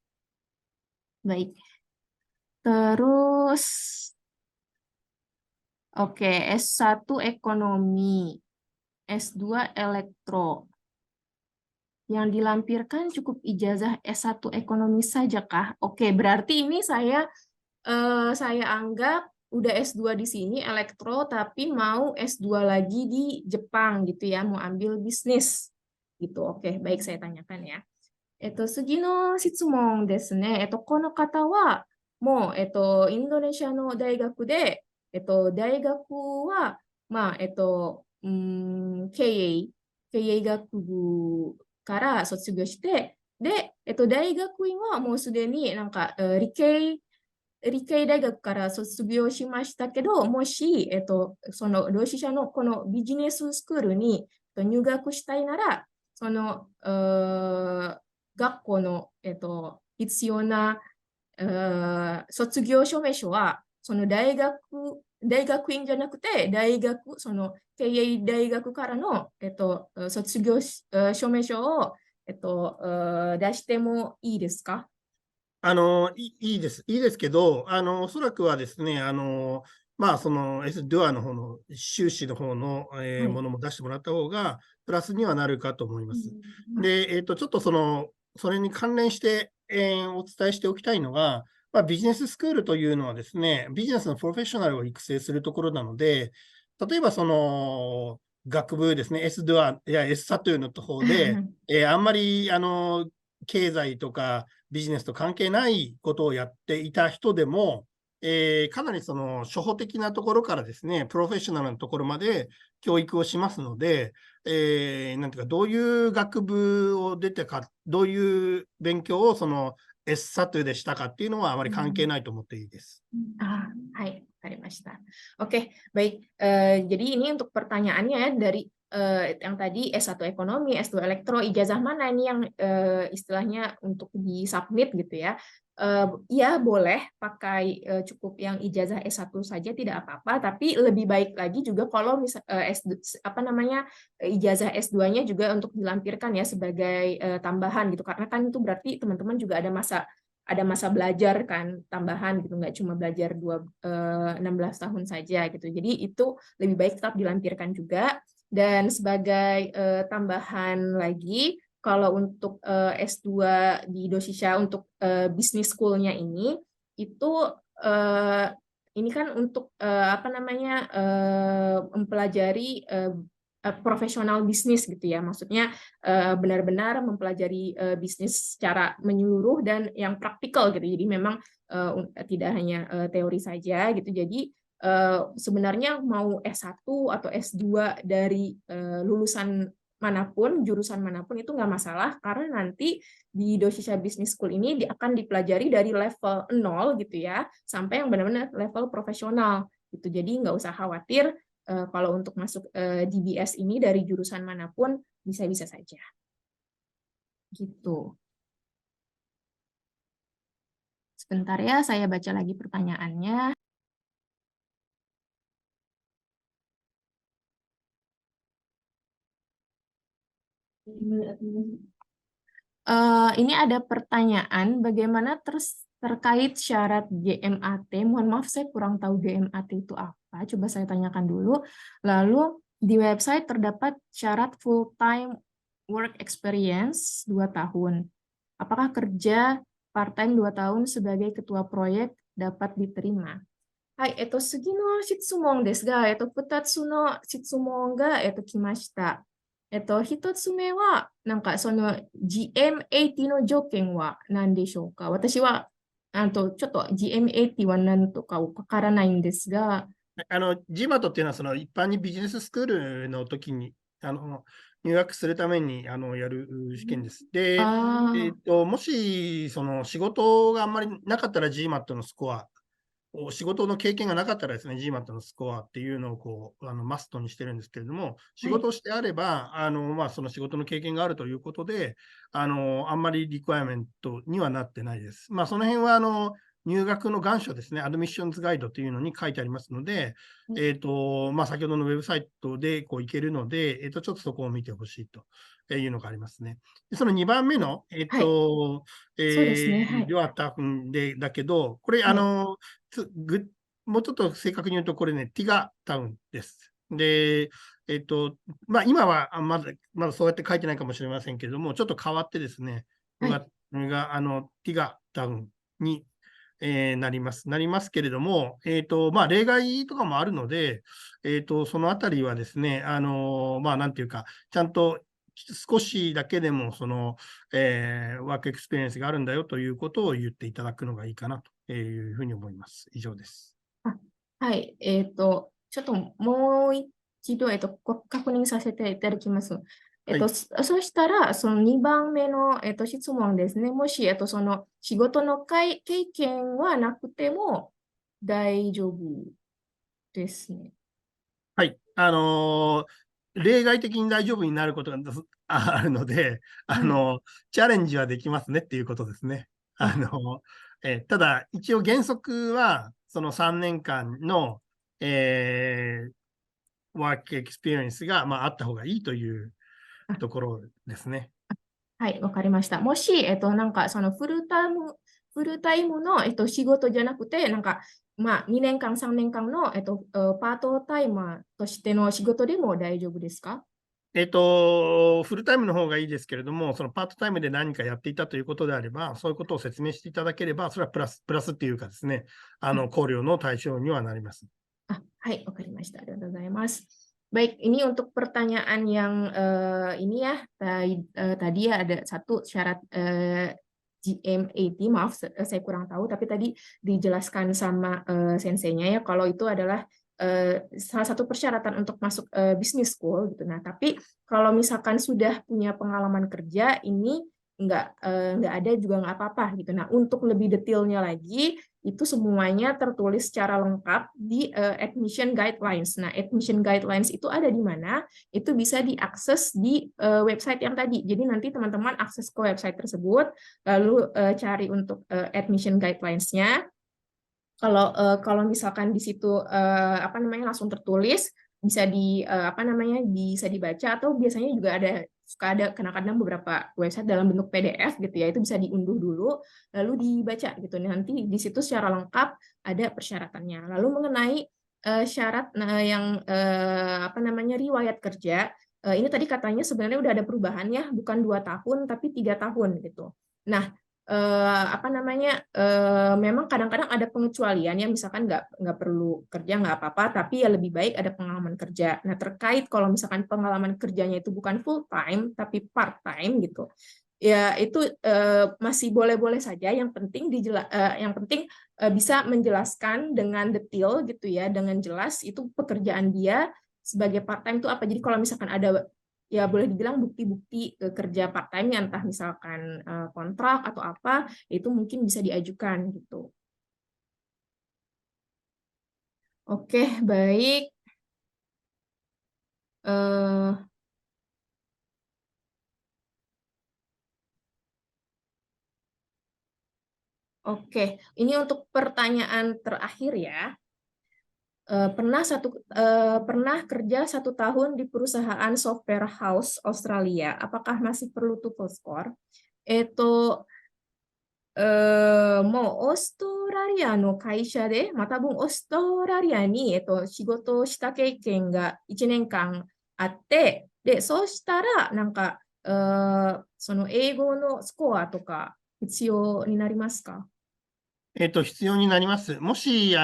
Baik. Terus oke, S1 ekonomi, S2 elektro. Yang dilampirkan cukup ijazah S1 ekonomi saja kah? Oke, berarti ini saya anggap udah S2 di sini elektro tapi mau S2 lagi di Jepang gitu ya, mau ambil bisnis gitu. Oke, baik, saya tanyakan ya. 次の質問ですね。この方はもうインドネシアの大学で大学はまあ経営学部から卒業して、で大学院はもうすでになんか理系大学から卒業しましたけど、もし、その同志社のこのビジネススクールに入学したいなら、その、学校の、必要な、卒業証明書は、その大学院じゃなくて、その経営大学からの、卒業証明書を、出してもいいですか？いいです。いいですけど、おそらくはですね、その S ドアの方の修士の方の、はい。ものも出してもらった方が、プラスにはなるかと思います。うん。で、ちょっとそれに関連して、お伝えしておきたいのが、ビジネススクールというのはですね、ビジネスのプロフェッショナルを育成するところなので、例えば学部ですね、S ドアや S サというの方で、あんまり、経済とかビジネスと関係ないことをやっていた人でも、かなり初歩的なところからですね、プロフェッショナルなところまで教育をしますので、なんていうか、どういう学部を出てか、どういう勉強をS サトゥでしたかっていうのはあまり関係ないと思っていいです。Hai, Karimashita. Oke, baik. Jadi ini untuk pertanyaannya ya, dari yang tadi S1 ekonomi, S2 elektro, ijazah mana ini yang istilahnya untuk di-submit gitu ya. Ya boleh pakai cukup yang ijazah S1 saja tidak apa-apa, tapi lebih baik lagi juga kalau ijazah S2-nya juga untuk dilampirkan ya sebagai tambahan gitu, karena kan itu berarti teman-teman juga ada masa belajar kan tambahan gitu, nggak cuma belajar 16 tahun saja gitu. Jadi itu lebih baik tetap dilampirkan juga. Dan sebagai tambahan lagi, kalau untuk S2 di Doshisha untuk business school-nya itu ini kan untuk mempelajari profesional bisnis gitu ya, maksudnya benar-benar mempelajari bisnis secara menyeluruh dan yang praktikal gitu. Jadi memang tidak hanya teori saja gitu. Jadi sebenarnya mau S1 atau S2 dari lulusan manapun, jurusan manapun itu nggak masalah, karena nanti di Doshisha Business School ini akan dipelajari dari level 0 gitu ya, sampai yang benar-benar level profesional gitu. Jadi nggak usah khawatir kalau untuk masuk DBS ini dari jurusan manapun bisa-bisa saja. Gitu. Sebentar ya, saya baca lagi pertanyaannya. Ini ada pertanyaan, bagaimana terkait syarat GMAT? Mohon maaf, saya kurang tahu GMAT itu apa. Coba saya tanyakan dulu. Lalu di website terdapat syarat full-time work experience 2 tahun. Apakah kerja part-time 2 tahun sebagai ketua proyek dapat diterima? はい、次の質問ですが、2つの質問が、来ました。1つ目は、なんかその GM80 の条件は何でしょうか？私は、ちょっと GM80 は何とかわからないんですが、GMAT っていうのは、その一般にビジネススクールの時に、入学するために、やる試験です。で、あもし、その仕事があんまりなかったら GMAT のスコア、仕事の経験がなかったらですね、GMAT のスコアっていうのをこうマストにしてるんですけれども、仕はい、事をしてあれば、その仕事の経験があるということで、あんまりリクエアメントにはなってないです。その辺は入学の願書ですね、アドミッションズガイドというのに書いてありますので、先ほどのウェブサイトでこう行けるので、ちょっとそこを見てほしいというのがありますね。でその2番目の、はい、そうですね。はい、では多分で、だけど、これ、はい、つぐもうちょっと正確に言うと、これね、ティガタウンです。で、今はまだそうやって書いてないかもしれませんけれども、ちょっと変わってですね、はい、ティガタウンに、なりますけれども、例外とかもあるので、そのあたりはですね、なんていうか、ちゃんと少しだけでも、ワークエクスペリエンスがあるんだよということを言っていただくのがいいかなというふうに思います。以上です。あはい、ちょっともう一度、確認させていただきます。はい。そしたら、その2番目の、質問ですね。もし、その仕事の経験はなくても大丈夫ですね。はい。例外的に大丈夫になることがあるので、はい。チャレンジはできますねっていうことですね。あ、ただ、一応原則は、その3年間の、ワークエクスペリエンスが、あった方がいいというあところですね。はい、わかりました。もし、なんか、そのフルタイムの、仕事じゃなくて、なんか、まあ、2年間、3年間の、パートタイマーとしての仕事でも大丈夫ですか？フルタイムの方がいいですけれども、そのパートタイムで何かやっていたということであれば、そういうことを説明していただければ、それはプラスっていうかですね、あ、考慮の対象にはなります。Hai, oke, Mas. Mas. Baik, ini untuk pertanyaan yang ini ya, tadi ya ada satu syarat GM80, maaf saya kurang tahu, tapi tadi dijelaskan sama senseinya ya, kalau itu adalah salah satu persyaratan untuk masuk business school gitu. Nah, tapi kalau misalkan sudah punya pengalaman kerja, ini nggak ada juga nggak apa-apa gitu. Nah, untuk lebih detailnya lagi, itu semuanya tertulis secara lengkap di admission guidelines. Nah, admission guidelines itu ada di mana? Itu bisa diakses di website yang tadi. Jadi nanti teman-teman akses ke website tersebut, lalu cari untuk admission guidelines-nya. Kalau misalkan di situ apa namanya langsung tertulis, bisa apa namanya bisa dibaca, atau biasanya juga suka ada kadang-kadang beberapa website dalam bentuk PDF gitu ya, itu bisa diunduh dulu lalu dibaca gitu. Nanti di situ secara lengkap ada persyaratannya. Lalu mengenai syarat yang apa namanya riwayat kerja, ini tadi katanya sebenarnya udah ada perubahan ya, bukan 2 tahun tapi 3 tahun gitu. Nah, apa namanya, memang kadang-kadang ada pengecualian ya, misalkan nggak perlu kerja, nggak apa-apa, tapi ya lebih baik ada pengalaman kerja. Nah, terkait kalau misalkan pengalaman kerjanya itu bukan full time, tapi part time gitu, ya itu masih boleh-boleh saja. Yang penting bisa menjelaskan dengan detail gitu ya, dengan jelas itu pekerjaan dia sebagai part time itu apa. Jadi kalau misalkan ada ya boleh dibilang bukti-bukti kerja part time, entah misalkan kontrak atau apa, itu mungkin bisa diajukan gitu. Oke, baik. Eh, oke, ini untuk pertanyaan terakhir ya. Pernah kerja 1 tahun di perusahaan software house Australia. Apakah masih perlu TOEFL score? もうオーストラリアの会社で、まあ、多分オーストラリアに、仕事をした経験が1年間あって、で、そうしたら、なんか、その英語のスコアとか必要になりますか？必要になります。もし、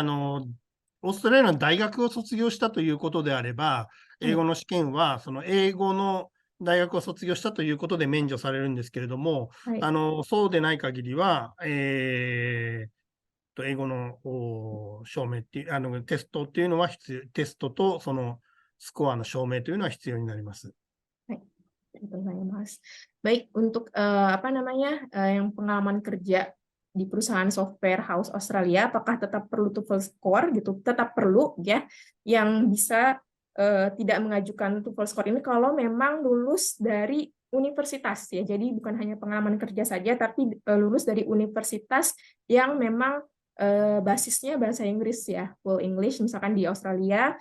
オーストラリアの大学を卒業したということであれば、英語の試験は、その英語の大学を卒業したということで免除されるんですけれども、はい。そうでない限りは、英語の証明っていう、テストっていうのはテストとそのスコアの証明というのは必要になります。Mas. Baik, untuk apa namanya yang pengalaman kerja di perusahaan software house Australia, apakah tetap perlu TOEFL score gitu? Tetap perlu ya, yang bisa tidak mengajukan TOEFL score ini kalau memang lulus dari universitas ya. Jadi bukan hanya pengalaman kerja saja, tapi lulus dari universitas yang memang basisnya bahasa Inggris ya, full English. Misalkan di Australia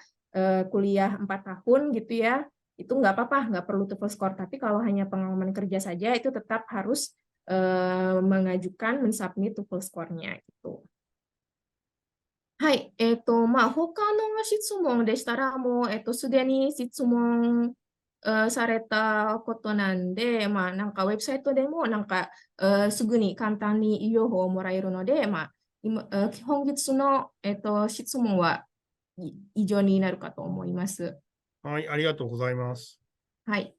kuliah 4 tahun gitu ya, itu nggak apa-apa, nggak perlu TOEFL score. Tapi kalau hanya pengalaman kerja saja, itu tetap harus mengajukan, mensubmit TOEFL score-nya gitu. はい、他の質問でしたら、もう、すでに質問されたことなんで、なんかウェブサイトでも、なんか、すぐに簡単に情報をもらえるので、本日の、質問は以上になるかと思います。はい、ありがとうございます。はい。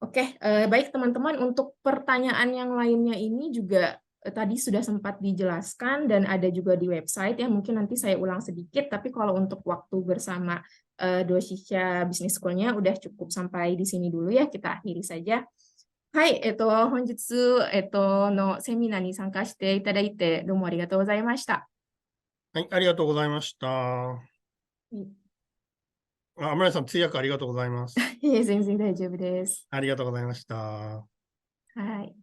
Oke, baik teman-teman, untuk pertanyaan yang lainnya ini juga tadi sudah sempat dijelaskan dan ada juga di website ya, mungkin nanti saya ulang sedikit, tapi kalau untuk waktu bersama Doshisha Business School-nya udah cukup sampai di sini dulu ya, kita akhiri saja. はい、本日、のセミナーに参加していただいて、どうもありがとうございました。はい、ありがとうございました。天谷さん、通訳ありがとうございます。いえ、全然大丈夫です。ありがとうございました。はい。